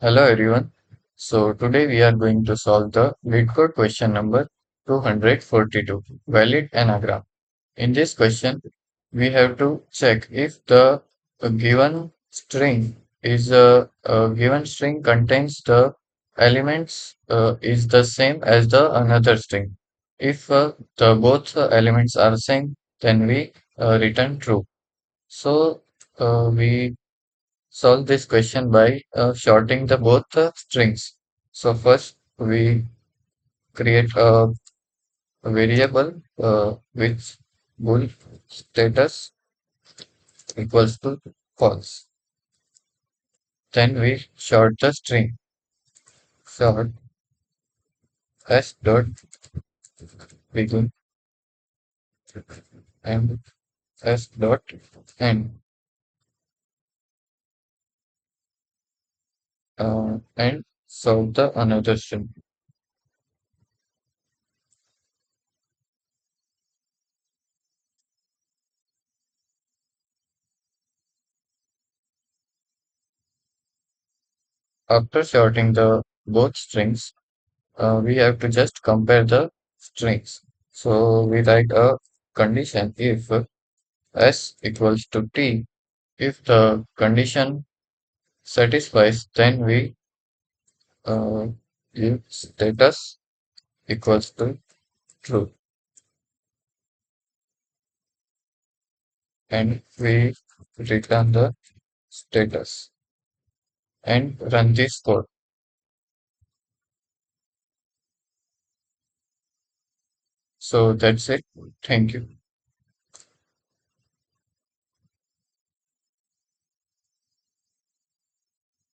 Hello everyone. So today we are going to solve the LeetCode question number 242, valid anagram. In this question, we have to check if the given string is a given string contains the elements is the same as the another string. If the both elements are same, then we return true. So we solve this question by shorting the both strings. So first we create a variable which bool status equals to false. Then we short the string short s dot begin and s dot end and solve the another string. After sorting the both strings, we have to just compare the strings. So we write a condition if s equals to t. If the condition satisfies, then we uh, give status equals to true, and we return the status and run this code. So that's it. Thank you.